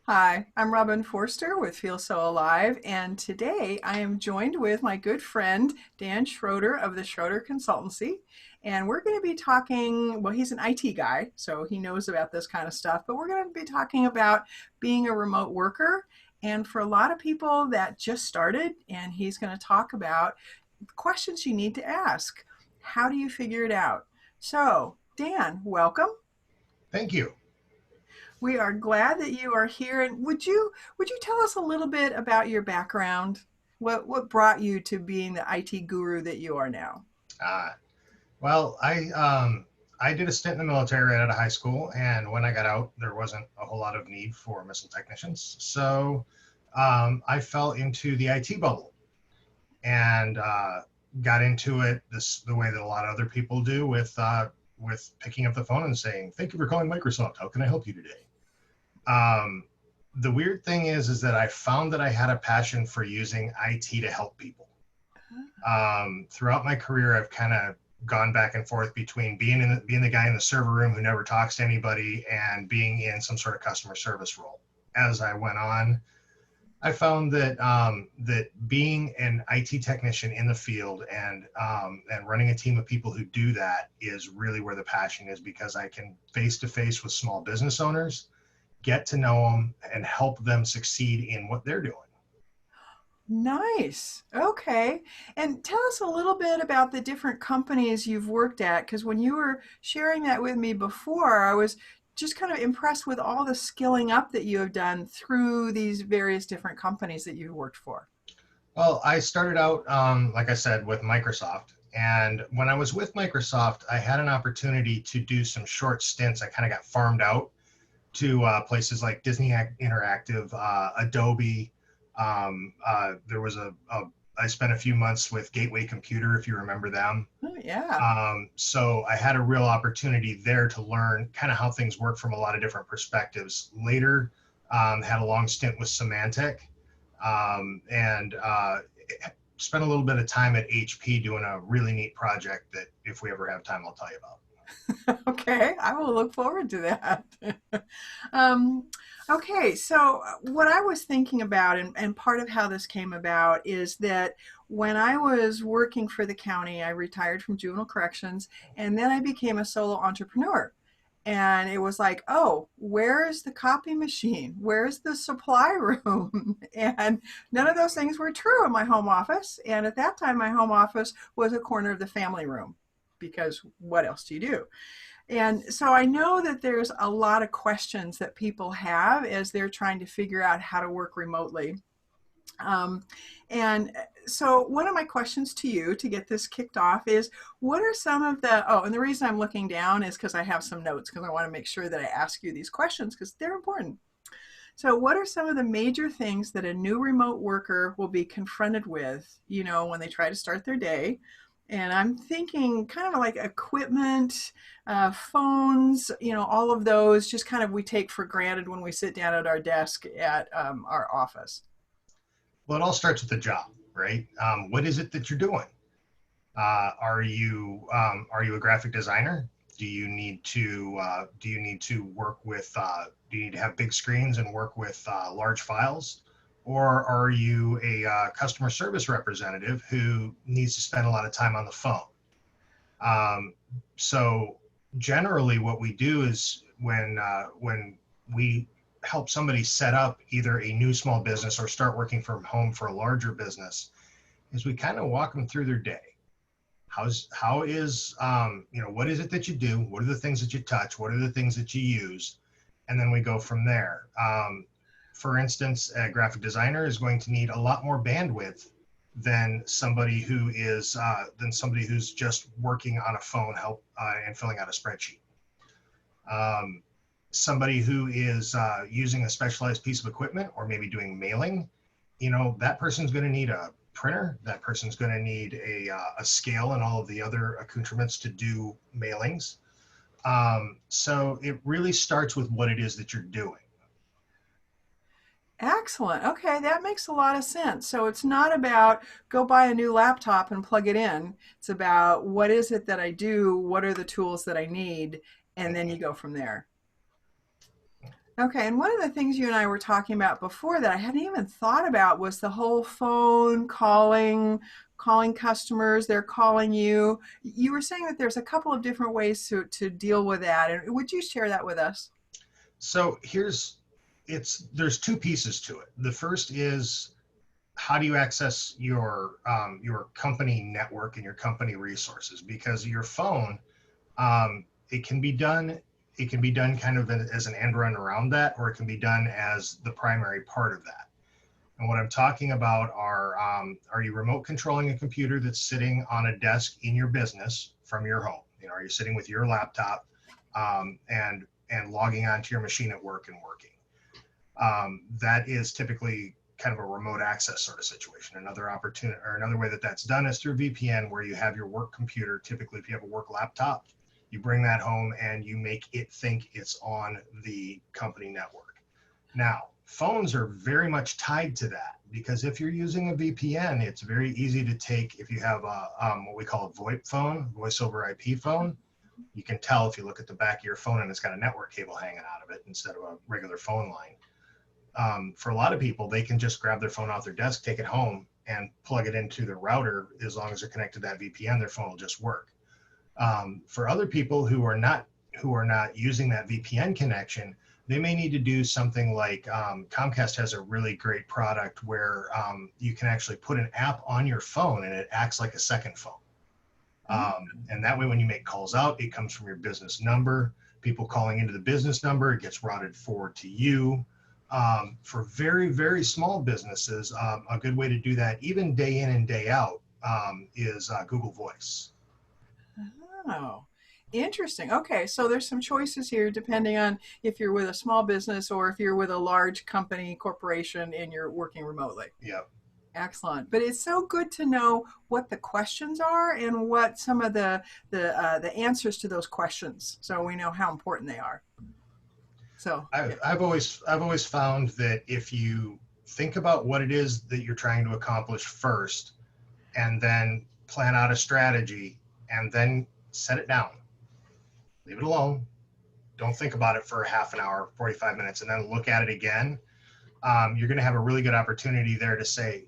Hi, I'm Robin Forster with Feel So Alive, and today I am joined with my good friend Dan Schroeder of the Schroeder Consultancy. And we're going to be talking, well, he's an IT guy, so he knows about this kind of stuff, but we're going to be talking about being a remote worker. And for a lot of people that just started, and he's going to talk about questions you need to ask. How do you figure it out? So, Dan, welcome. Thank you. We are glad that you are here. And would you tell us a little bit about your background? What brought you to being the IT guru that you are now? Uh, I did a stint in the military right out of high school, and when I got out, there wasn't a whole lot of need for missile technicians. So I fell into the IT bubble and got into it the way that a lot of other people do with picking up the phone and saying, "Thank you for calling Microsoft. How can I help you today?" Um, the weird thing is that I found that I had a passion for using IT to help people. Throughout my career, I've kind of gone back and forth between being the guy in the server room who never talks to anybody and being in some sort of customer service role. As I went on, I found that being an IT technician in the field and running a team of people who do that is really where the passion is, because I can face to face with small business owners, get to know them, and help them succeed in what they're doing. Nice. Okay. And tell us a little bit about the different companies you've worked at, because when you were sharing that with me before, I was just kind of impressed with all the skilling up that you have done through these various different companies that you've worked for. Well, I started out, like I said, with Microsoft. And when I was with Microsoft, I had an opportunity to do some short stints. I kind of got farmed out to places like Disney Interactive, Adobe. There was I spent a few months with Gateway Computer, if you remember them. Oh, yeah. So I had a real opportunity there to learn kind of how things work from a lot of different perspectives. Later, had a long stint with Symantec, and spent a little bit of time at HP doing a really neat project that, if we ever have time, I'll tell you about. Okay, I will look forward to that. um, okay, so what I was thinking about, and part of how this came about, is that when I was working for the county, I retired from juvenile corrections, and then I became a solo entrepreneur. And it was like, oh, where's the copy machine? Where's the supply room? And none of those things were true in my home office. And at that time, my home office was a corner of the family room, because what else do you do? And so I know that there's a lot of questions that people have as they're trying to figure out how to work remotely. Um, and so one of my questions to you to get this kicked off is, what are some of and the reason I'm looking down is because I have some notes, because I want to make sure that I ask you these questions because they're important. So what are some of the major things that a new remote worker will be confronted with, when they try to start their day? And I'm thinking kind of like equipment, phones, all of those just kind of we take for granted when we sit down at our desk at our office. Well, it all starts with the job, right? What is it that you're doing? Are you a graphic designer? Do you need to work with do you need to have big screens and work with large files, or are you a customer service representative who needs to spend a lot of time on the phone? Um, so generally, what we do is when we help somebody set up either a new small business or start working from home for a larger business, is we kind of walk them through their day. What is it that you do? What are the things that you touch? What are the things that you use? And then we go from there. For instance, a graphic designer is going to need a lot more bandwidth than somebody who's just working on a phone and filling out a spreadsheet. Um, Somebody who is using a specialized piece of equipment or maybe doing mailing, that person's going to need a printer. That person's going to need a scale and all of the other accoutrements to do mailings. So it really starts with what it is that you're doing. Excellent. Okay, that makes a lot of sense. So it's not about go buy a new laptop and plug it in. It's about what is it that I do? What are the tools that I need? And then you go from there. Okay, and one of the things you and I were talking about before that I hadn't even thought about was the whole phone calling customers, they're calling you. You were saying that there's a couple of different ways to deal with that. And would you share that with us? So there's two pieces to it. The first is, how do you access your company network and your company resources? Because your phone, it can be done. It can be done kind of as an end run around that, or it can be done as the primary part of that. And what I'm talking about are you remote controlling a computer that's sitting on a desk in your business from your home? Are you sitting with your laptop, and logging onto your machine at work and working? That is typically kind of a remote access sort of situation. Another opportunity, or another way that that's done, is through VPN, where you have your work computer. Typically, if you have a work laptop, you bring that home and you make it think it's on the company network. Now, phones are very much tied to that, because if you're using a VPN, it's very easy to take, if you have a what we call a VoIP phone, voice over IP phone. You can tell if you look at the back of your phone and it's got a network cable hanging out of it instead of a regular phone line. For a lot of people, they can just grab their phone off their desk, take it home, and plug it into their router. As long as they're connected to that VPN, their phone will just work. For other people who are not using that VPN connection, they may need to do something like, Comcast has a really great product where you can actually put an app on your phone and it acts like a second phone. And that way, when you make calls out, it comes from your business number. People calling into the business number, it gets routed forward to you. For very, very small businesses, a good way to do that, even day in and day out, is Google Voice. Oh, interesting. Okay, so there's some choices here depending on if you're with a small business or if you're with a large company, corporation, and you're working remotely. Yeah. Excellent. But it's so good to know what the questions are and what some of the answers to those questions, so we know how important they are. So I've, yeah. I've always I've always found that if you think about what it is that you're trying to accomplish first, and then plan out a strategy, and then set it down, leave it alone, don't think about it for half an hour, 45 minutes, and then look at it again, you're going to have a really good opportunity there to say,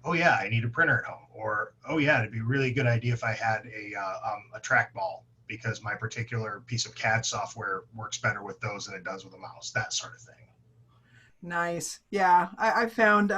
oh yeah, I need a printer at home, or oh yeah, it'd be a really good idea if I had a trackball, because my particular piece of CAD software works better with those than it does with a mouse, that sort of thing. Nice. Yeah, I found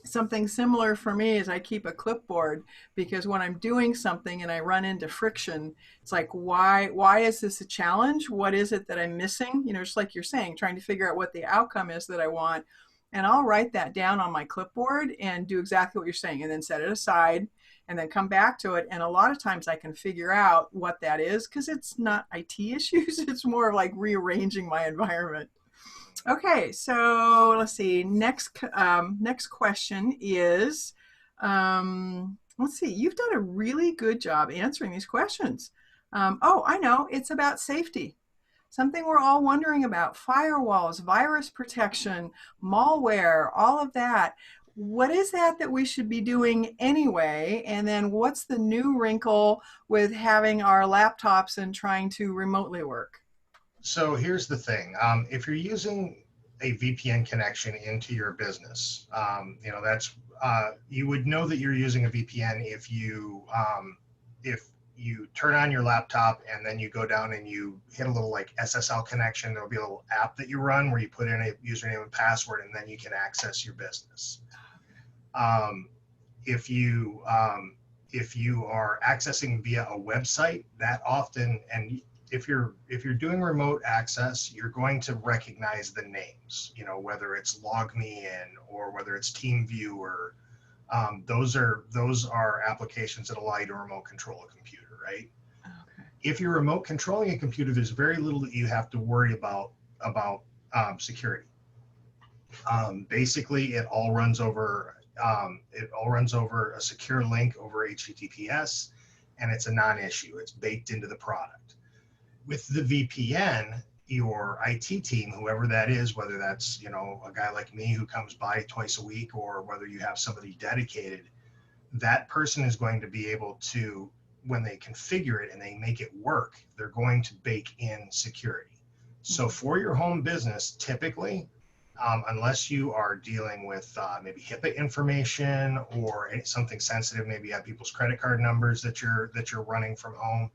something similar for me is I keep a clipboard because when I'm doing something and I run into friction, it's like, why is this a challenge? What is it that I'm missing? Just like you're saying, trying to figure out what the outcome is that I want. And I'll write that down on my clipboard and do exactly what you're saying and then set it aside and then come back to it. And a lot of times I can figure out what that is because it's not IT issues. It's more of like rearranging my environment. Okay, so let's see. Next question is, let's see. You've done a really good job answering these questions. Oh, I know. It's about safety. Something we're all wondering about: firewalls, virus protection, malware, all of that. What is that we should be doing anyway? And then what's the new wrinkle with having our laptops and trying to remotely work? So here's the thing. If you're using a VPN connection into your business, that's you would know that you're using a VPN if you turn on your laptop and then you go down and you hit a little like SSL connection. There'll be a little app that you run where you put in a username and password, and then you can access your business. Um, if you if you are accessing via a website, that often, and if you're doing remote access, you're going to recognize the names, whether it's LogMeIn or whether it's TeamViewer, or those are applications that allow you to remote control a computer, right? Okay. If you're remote controlling a computer, there's very little that you have to worry about security. Basically, it all runs over a secure link over HTTPS, and it's a non-issue. It's baked into the product. With the VPN, your IT team, whoever that is, whether that's a guy like me who comes by twice a week, or whether you have somebody dedicated, that person is going to be able to, when they configure it and they make it work, they're going to bake in security. So for your home business, typically, unless you are dealing with maybe HIPAA information or something sensitive, maybe you have people's credit card numbers that you're running from home.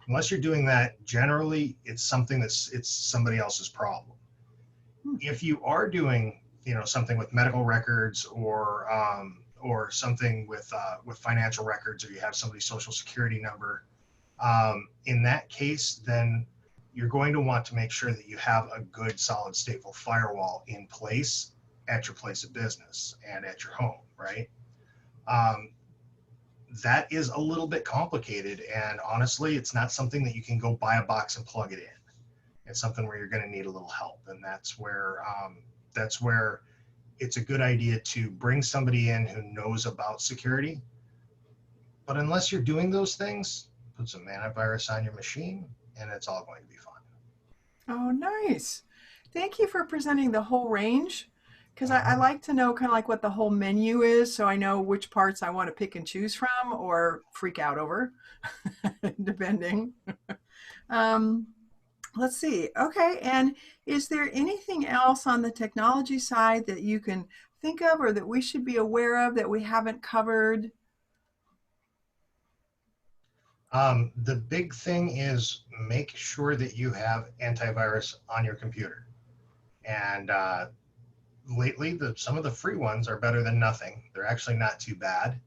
Unless you're doing that, generally it's something it's somebody else's problem. Hmm. If you are doing, something with medical records or something with financial records, or you have somebody's social security number, in that case, then you're going to want to make sure that you have a good, solid, stateful firewall in place at your place of business and at your home, right? Um, that is a little bit complicated, and honestly, it's not something that you can go buy a box and plug it in. It's something where you're going to need a little help, and that's where it's a good idea to bring somebody in who knows about security. But unless you're doing those things, put some antivirus on your machine, and it's all going to be fine. Oh, nice. Thank you for presenting the whole range because I Mhm. like to know kind of like what the whole menu is so I know which parts I want to pick and choose from or freak out over, depending. Um, let's see. Okay. And is there anything else on the technology side that you can think of or that we should be aware of that we haven't covered? The big thing is make sure that you have antivirus on your computer. And lately, some of the free ones are better than nothing. They're actually not too bad.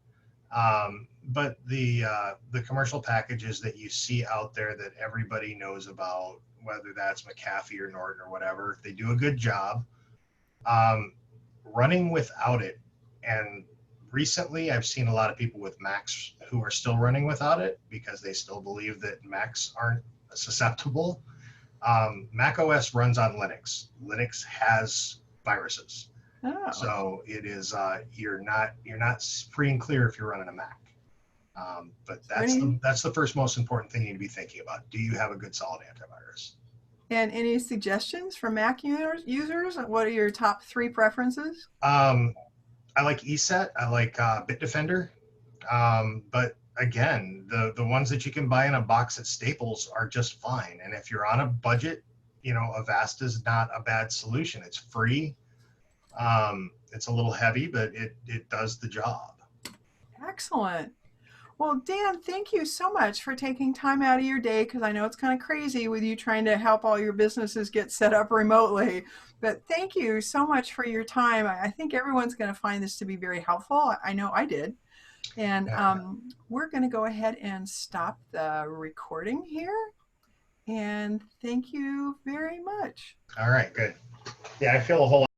But the commercial packages that you see out there that everybody knows about, whether that's McAfee or Norton or whatever, they do a good job. Um, Running without it, and recently I've seen a lot of people with Macs who are still running without it because they still believe that Macs aren't susceptible. Mac OS runs on Linux. Linux has viruses, Oh, so it is you're not free and clear if you're running a Mac. But is there that's any the first most important thing you need to be thinking about. Do you have a good solid antivirus? and any suggestions for Mac users? What are your top three preferences? Um, I like ESET. I like Bitdefender. But again, the ones that you can buy in a box at Staples are just fine. And if you're on a budget, Avast is not a bad solution. It's free. It's a little heavy, but it does the job. Excellent. Well, Dan, thank you so much for taking time out of your day because I know it's kind of crazy with you trying to help all your businesses get set up remotely. But thank you so much for your time. I think everyone's going to find this to be very helpful. I know I did. And we're going to go ahead and stop the recording here. And thank you very much. All right, good. Yeah, I feel a whole